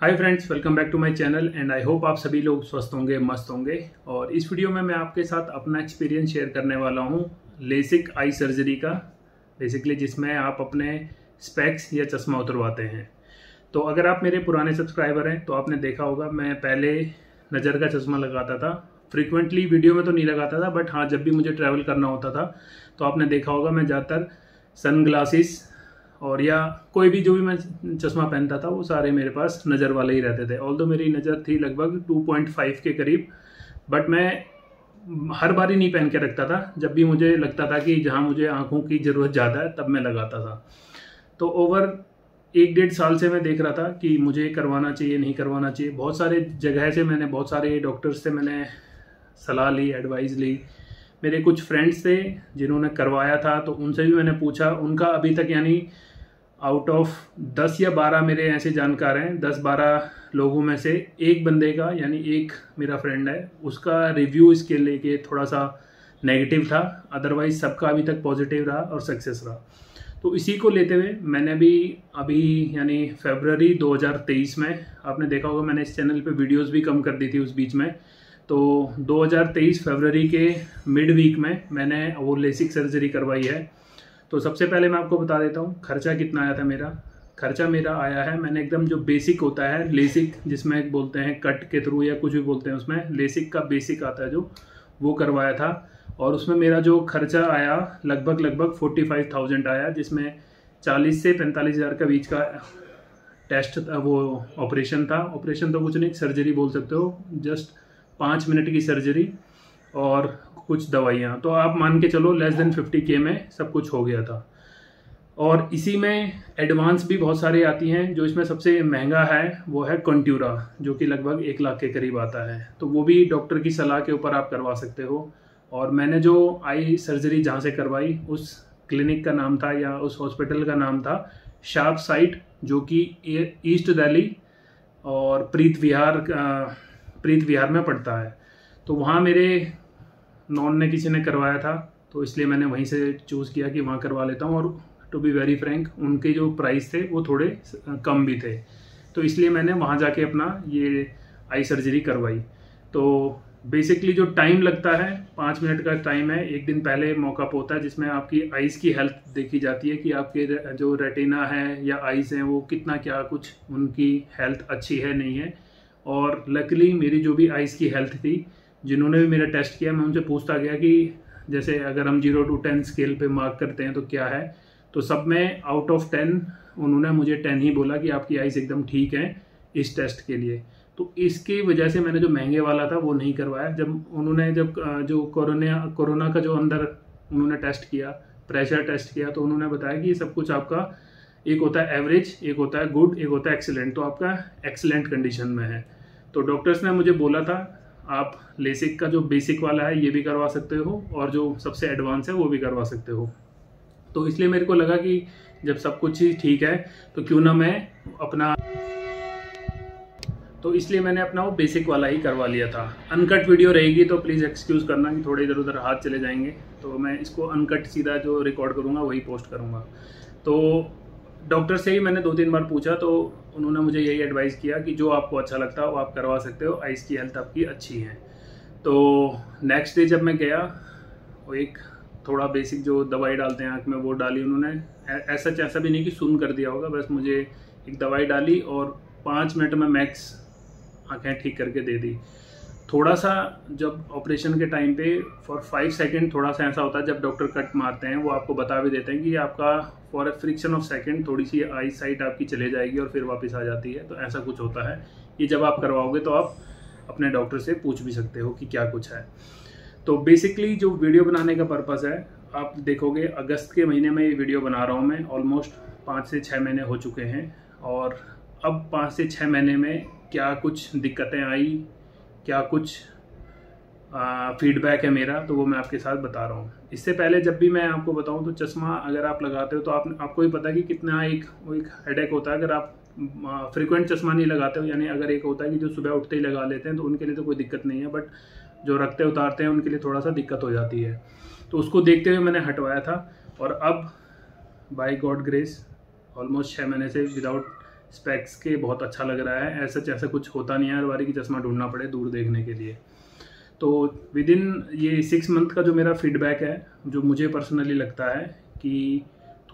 Hi friends, welcome back to my channel and I hope आप सभी लोग स्वस्थ होंगे, मस्त होंगे। और इस वीडियो में मैं आपके साथ अपना एक्सपीरियंस शेयर करने वाला हूं लेसिक आई सर्जरी का, बेसिकली जिसमें आप अपने स्पेक्स या चश्मा उतरवाते हैं। तो अगर आप मेरे पुराने सब्सक्राइबर हैं तो आपने देखा होगा मैं पहले नज़र का चश्मा लगाता था। फ्रिक्वेंटली वीडियो में तो नहीं लगाता था, बट हाँ, जब भी मुझे ट्रैवल करना होता था तो आपने देखा होगा मैं ज़्यादातर सन ग्लासेस और या कोई भी जो भी मैं चश्मा पहनता था वो सारे मेरे पास नज़र वाले ही रहते थे। ऑल्दो मेरी नज़र थी लगभग 2.5 के करीब, बट मैं हर बार ही नहीं पहन के रखता था। जब भी मुझे लगता था कि जहाँ मुझे आंखों की ज़रूरत ज़्यादा है तब मैं लगाता था। तो ओवर 1-1.5 साल से मैं देख रहा था कि मुझे करवाना चाहिए, नहीं करवाना चाहिए। बहुत सारे जगह से मैंने, बहुत सारे डॉक्टर्स से मैंने सलाह ली, एडवाइस ली। मेरे कुछ फ्रेंड्स थे जिन्होंने करवाया था तो उनसे भी मैंने पूछा। उनका अभी तक यानी आउट ऑफ 10 या 12 मेरे ऐसे जानकार हैं, 10-12 लोगों में से एक बंदे का, यानी एक मेरा फ्रेंड है, उसका रिव्यू इसके लेके थोड़ा सा नेगेटिव था। अदरवाइज सबका अभी तक पॉजिटिव रहा और सक्सेस रहा। तो इसी को लेते हुए मैंने भी अभी यानी फरवरी 2023 में, आपने देखा होगा मैंने इस चैनल पे वीडियोस भी कम कर दी थी उस बीच में। तो 2023 फरवरी के मिड वीक में मैंने वो लेसिक सर्जरी करवाई है। तो सबसे पहले मैं आपको बता देता हूँ खर्चा कितना आया था मेरा। खर्चा मेरा आया है, मैंने एकदम जो बेसिक होता है लेसिक, जिसमें बोलते हैं कट के थ्रू या कुछ भी बोलते हैं, उसमें लेसिक का बेसिक आता है जो, वो करवाया था। और उसमें मेरा जो खर्चा आया लगभग 45,000 आया, जिसमें 40 से 45,000 का बीच का टेस्ट, वो ऑपरेशन था। ऑपरेशन तो कुछ नहीं, सर्जरी बोल सकते हो, जस्ट 5 मिनट की सर्जरी और कुछ दवाइयाँ। तो आप मान के चलो लेस देन 50K में सब कुछ हो गया था। और इसी में एडवांस भी बहुत सारी आती हैं। जो इसमें सबसे महंगा है वो है कंट्यूरा, जो कि लगभग 1 लाख के करीब आता है। तो वो भी डॉक्टर की सलाह के ऊपर आप करवा सकते हो। और मैंने जो आई सर्जरी जहाँ से करवाई, उस क्लिनिक का नाम था या उस हॉस्पिटल का नाम था शार्प साइट, जो कि ईस्ट दिल्ली और प्रीत विहार में पड़ता है। तो वहाँ मेरे नॉन ने किसी ने करवाया था, तो इसलिए मैंने वहीं से चूज़ किया कि वहाँ करवा लेता हूँ। और टू बी वेरी फ्रैंक, उनके जो प्राइस थे वो थोड़े कम भी थे, तो इसलिए मैंने वहाँ जाके अपना ये आई सर्जरी करवाई। तो बेसिकली जो टाइम लगता है 5 मिनट का टाइम है। एक दिन पहले मॉकअप होता है जिसमें आपकी आइज़ की हेल्थ देखी जाती है कि आपके जो रेटिना है या आइज़ हैं वो कितना, क्या कुछ उनकी हेल्थ अच्छी है नहीं है। और लकीली मेरी जो भी आइज़ की हेल्थ थी, जिन्होंने भी मेरा टेस्ट किया, मैं उनसे पूछता गया कि जैसे अगर हम 0 to 10 स्केल पे मार्क करते हैं तो क्या है, तो सब में आउट ऑफ 10 उन्होंने मुझे 10 ही बोला कि आपकी आइज़ एकदम ठीक है इस टेस्ट के लिए। तो इसकी वजह से मैंने जो महंगे वाला था वो नहीं करवाया। जब जो कोरोना का जो अंदर उन्होंने टेस्ट किया, प्रेशर टेस्ट किया, तो उन्होंने बताया कि ये सब कुछ आपका, एक होता है एवरेज, एक होता है गुड, एक होता है एक्सीलेंट। तो आपका एक्सीलेंट कंडीशन में है। तो डॉक्टर्स ने मुझे बोला था आप लेसिक का जो बेसिक वाला है ये भी करवा सकते हो और जो सबसे एडवांस है वो भी करवा सकते हो। तो इसलिए मेरे को लगा कि जब सब कुछ ही ठीक है तो क्यों ना मैं अपना, तो इसलिए मैंने अपना वो बेसिक वाला ही करवा लिया था। अनकट वीडियो रहेगी तो प्लीज़ एक्सक्यूज़ करना कि थोड़े इधर उधर हाथ चले जाएंगे, तो मैं इसको अनकट सीधा जो रिकॉर्ड करूँगा वही पोस्ट करूँगा। तो डॉक्टर से ही मैंने 2-3 बार पूछा, तो उन्होंने मुझे यही एडवाइस किया कि जो आपको अच्छा लगता है वो आप करवा सकते हो, आइज़ की हेल्थ आपकी अच्छी है। तो नेक्स्ट डे जब मैं गया, वो एक थोड़ा बेसिक जो दवाई डालते हैं आँख में वो डाली उन्होंने। ऐसा भी नहीं कि सुन कर दिया होगा, बस मुझे एक दवाई डाली और 5 मिनट में मैक्स आँखें ठीक करके दे दी। थोड़ा सा जब ऑपरेशन के टाइम पे फॉर 5 सेकंड थोड़ा सा ऐसा होता है, जब डॉक्टर कट मारते हैं वो आपको बता भी देते हैं कि आपका for a friction of second थोड़ी सी आई साइट आपकी चले जाएगी और फिर वापस आ जाती है। तो ऐसा कुछ होता है। ये जब आप करवाओगे तो आप अपने डॉक्टर से पूछ भी सकते हो कि क्या कुछ है। तो बेसिकली जो वीडियो बनाने का पर्पज़ है, आप देखोगे अगस्त के महीने में ये वीडियो बना रहा हूँ मैं। ऑलमोस्ट 5 से 6 महीने हो चुके हैं। और अब 5 से 6 महीने में क्या कुछ दिक्कतें आई, क्या कुछ फीडबैक है मेरा, तो वो मैं आपके साथ बता रहा हूँ। इससे पहले जब भी मैं आपको बताऊँ तो चश्मा अगर आप लगाते हो तो आपको ही पता है कि कितना एक हेडेक होता है। अगर आप फ्रिक्वेंट चश्मा नहीं लगाते हो, यानी अगर एक होता है कि जो सुबह उठते ही लगा लेते हैं तो उनके लिए तो कोई दिक्कत नहीं है, बट जो रखते उतारते हैं उनके लिए थोड़ा सा दिक्कत हो जाती है। तो उसको देखते हुए मैंने हटवाया था। और अब बाय गॉड ग्रेस ऑलमोस्ट 6 महीने से विदाउट स्पेक्स के बहुत अच्छा लग रहा है। ऐसा कुछ होता नहीं है हर बारी की चश्मा ढूंढना पड़े दूर देखने के लिए। तो विद इन ये 6 मंथ का जो मेरा फीडबैक है, जो मुझे पर्सनली लगता है कि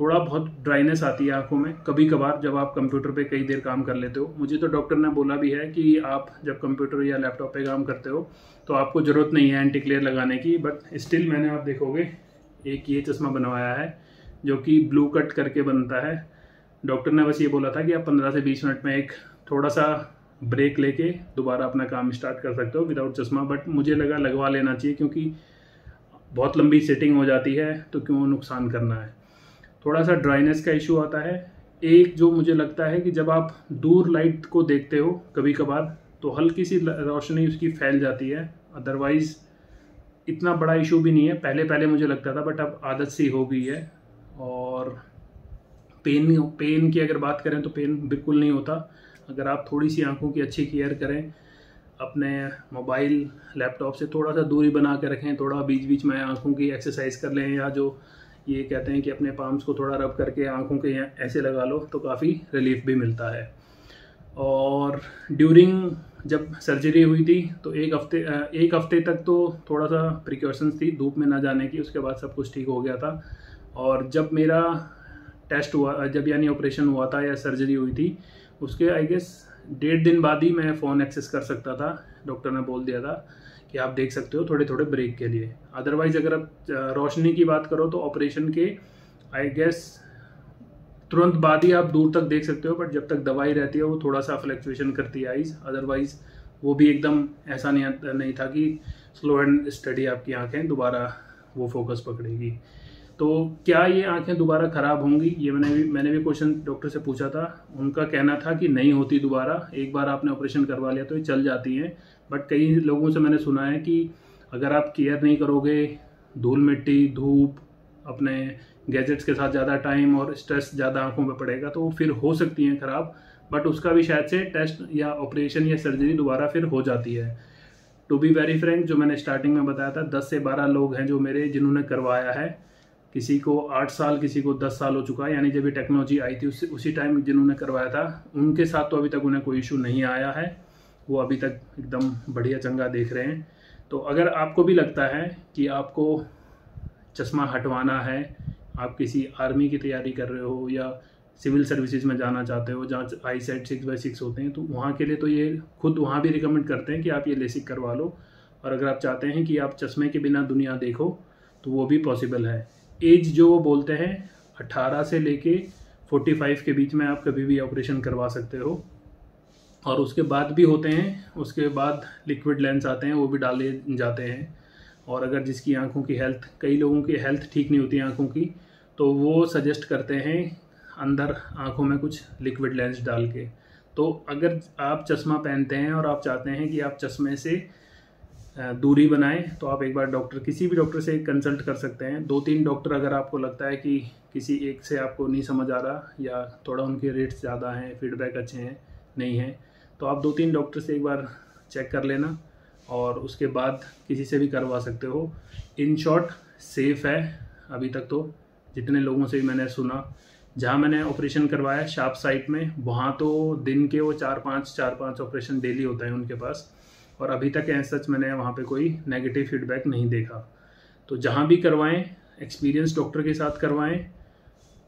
थोड़ा बहुत ड्राइनेस आती है आंखों में कभी कभार जब आप कंप्यूटर पे कई देर काम कर लेते हो। मुझे तो डॉक्टर ने बोला भी है कि आप जब कंप्यूटर या लैपटॉप पे काम करते हो तो आपको ज़रूरत नहीं है एंटी क्लेयर लगाने की, बट स्टिल मैंने, आप देखोगे, एक ये चश्मा बनवाया है जो कि ब्लू कट करके बनता है। डॉक्टर ने बस ये बोला था कि आप 15 से 20 मिनट में एक थोड़ा सा ब्रेक लेके दोबारा अपना काम स्टार्ट कर सकते हो विदाउट चश्मा, बट मुझे लगा लगवा लेना चाहिए क्योंकि बहुत लंबी सेटिंग हो जाती है तो क्यों नुकसान करना है। थोड़ा सा ड्राइनेस का इशू आता है। एक जो मुझे लगता है कि जब आप दूर लाइट को देखते हो कभी कभार तो हल्की सी रोशनी उसकी फैल जाती है, अदरवाइज इतना बड़ा इशू भी नहीं है। पहले मुझे लगता था, बट अब आदत सी हो गई है। और पेन की अगर बात करें तो पेन बिल्कुल नहीं होता अगर आप थोड़ी सी आंखों की अच्छी केयर करें, अपने मोबाइल लैपटॉप से थोड़ा सा दूरी बना के रखें, थोड़ा बीच बीच में आंखों की एक्सरसाइज कर लें, या जो ये कहते हैं कि अपने पाम्स को थोड़ा रब करके आंखों के ऐसे लगा लो तो काफ़ी रिलीफ भी मिलता है। और ड्यूरिंग जब सर्जरी हुई थी तो एक हफ्ते तक तो थोड़ा सा प्रिकॉशंस थी धूप में ना जाने की, उसके बाद सब कुछ ठीक हो गया था। और जब मेरा टेस्ट हुआ, जब यानी ऑपरेशन हुआ था या सर्जरी हुई थी, उसके आई गेस 1.5 दिन बाद ही मैं फ़ोन एक्सेस कर सकता था। डॉक्टर ने बोल दिया था कि आप देख सकते हो थोड़े थोड़े ब्रेक के लिए। अदरवाइज अगर आप रोशनी की बात करो तो ऑपरेशन के आई गेस तुरंत बाद ही आप दूर तक देख सकते हो, बट जब तक दवाई रहती है वो थोड़ा सा फ्लक्चुएशन करती है आइज़। अदरवाइज वो भी एकदम ऐसा नहीं था कि स्लो एंड स्टडी आपकी आंखें दोबारा वो फोकस पकड़ेगी। तो क्या ये आंखें दोबारा ख़राब होंगी, ये मैंने भी क्वेश्चन डॉक्टर से पूछा था। उनका कहना था कि नहीं होती दोबारा, एक बार आपने ऑपरेशन करवा लिया तो ये चल जाती हैं। बट कई लोगों से मैंने सुना है कि अगर आप केयर नहीं करोगे, धूल मिट्टी धूप, अपने गैजेट्स के साथ ज़्यादा टाइम और स्ट्रेस ज़्यादा आंखों पे पड़ेगा तो वो फिर हो सकती हैं ख़राब। बट उसका भी शायद से टेस्ट या ऑपरेशन या सर्जरी दोबारा फिर हो जाती है। टू बी वेरी फ्रैंक, जो मैंने स्टार्टिंग में बताया था 10 से 12 लोग हैं जो मेरे जिन्होंने करवाया है। किसी को 8 साल, किसी को 10 साल हो चुका है, यानी जब भी टेक्नोलॉजी आई थी उसी टाइम जिन्होंने करवाया था उनके साथ तो अभी तक उन्हें कोई इशू नहीं आया है। वो अभी तक एकदम बढ़िया चंगा देख रहे हैं। तो अगर आपको भी लगता है कि आपको चश्मा हटवाना है, आप किसी आर्मी की तैयारी कर रहे हो या सिविल सर्विसेज में जाना चाहते हो जहाँ आई साइट 6/6 होते हैं, तो वहाँ के लिए तो ये खुद वहाँ भी रिकमेंड करते हैं कि आप ये लेसिक करवा लो। और अगर आप चाहते हैं कि आप चश्मे के बिना दुनिया देखो तो वो भी पॉसिबल है। एज जो वो बोलते हैं 18 से लेके 45 के बीच में आप कभी भी ऑपरेशन करवा सकते हो। और उसके बाद भी होते हैं, उसके बाद लिक्विड लेंस आते हैं, वो भी डाले जाते हैं। और अगर जिसकी आंखों की हेल्थ, कई लोगों की हेल्थ ठीक नहीं होती आंखों की, तो वो सजेस्ट करते हैं अंदर आंखों में कुछ लिक्विड लेंस डाल के। तो अगर आप चश्मा पहनते हैं और आप चाहते हैं कि आप चश्मे से दूरी बनाएं तो आप एक बार किसी भी डॉक्टर से कंसल्ट कर सकते हैं। 2-3 डॉक्टर, अगर आपको लगता है कि किसी एक से आपको नहीं समझ आ रहा या थोड़ा उनके रेट्स ज़्यादा हैं, फीडबैक अच्छे हैं नहीं हैं, तो आप 2-3 डॉक्टर से एक बार चेक कर लेना और उसके बाद किसी से भी करवा सकते हो। इन शॉर्ट सेफ़ है अभी तक तो, जितने लोगों से भी मैंने सुना। जहाँ मैंने ऑपरेशन करवाया शार्प साइट में, वहाँ तो दिन के वो 4-5 ऑपरेशन डेली होता है उनके पास, और अभी तक ऐसा सच मैंने वहाँ पे कोई नेगेटिव फीडबैक नहीं देखा। तो जहाँ भी करवाएं एक्सपीरियंस डॉक्टर के साथ करवाएं,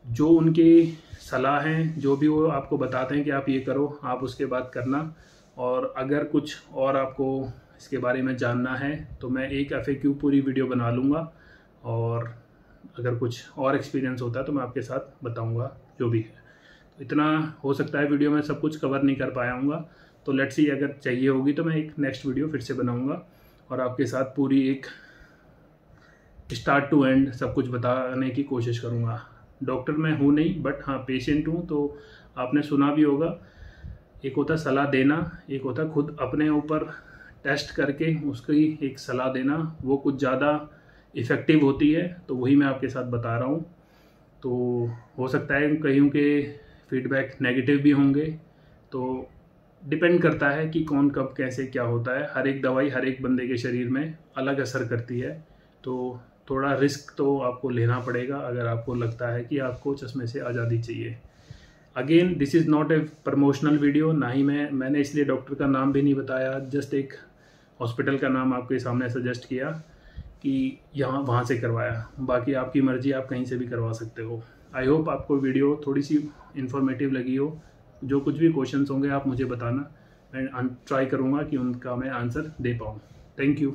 जो उनकी सलाह हैं, जो भी वो आपको बताते हैं कि आप ये करो, आप उसके बाद करना। और अगर कुछ और आपको इसके बारे में जानना है तो मैं एक FAQ पूरी वीडियो बना लूँगा, और अगर कुछ और एक्सपीरियंस होता है तो मैं आपके साथ बताऊँगा जो भी है। तो इतना हो सकता है वीडियो में सब कुछ कवर नहीं कर पाया हूँगा, तो लेट्स सी, अगर चाहिए होगी तो मैं एक नेक्स्ट वीडियो फिर से बनाऊंगा और आपके साथ पूरी एक स्टार्ट टू एंड सब कुछ बताने की कोशिश करूंगा। डॉक्टर मैं हूँ नहीं, बट हाँ पेशेंट हूँ। तो आपने सुना भी होगा, एक होता सलाह देना, एक होता खुद अपने ऊपर टेस्ट करके उसकी एक सलाह देना, वो कुछ ज़्यादा इफ़ेक्टिव होती है। तो वही मैं आपके साथ बता रहा हूँ। तो हो सकता है कईयों के फीडबैक नेगेटिव भी होंगे, तो डिपेंड करता है कि कौन कब कैसे क्या होता है। हर एक दवाई हर एक बंदे के शरीर में अलग असर करती है, तो थोड़ा रिस्क तो आपको लेना पड़ेगा अगर आपको लगता है कि आपको चश्मे से आज़ादी चाहिए। Again this is not a promotional video, ना ही मैंने इसलिए डॉक्टर का नाम भी नहीं बताया, जस्ट एक हॉस्पिटल का नाम आपके सामने सजेस्ट किया कि यहाँ वहाँ से करवाया। बाकी आपकी मर्ज़ी, आप कहीं से भी करवा सकते हो। आई होप आपको वीडियो थोड़ी सी इन्फॉर्मेटिव लगी हो। जो कुछ भी क्वेश्चंस होंगे आप मुझे बताना, मैं ट्राई करूँगा कि उनका मैं आंसर दे पाऊँ। Thank you.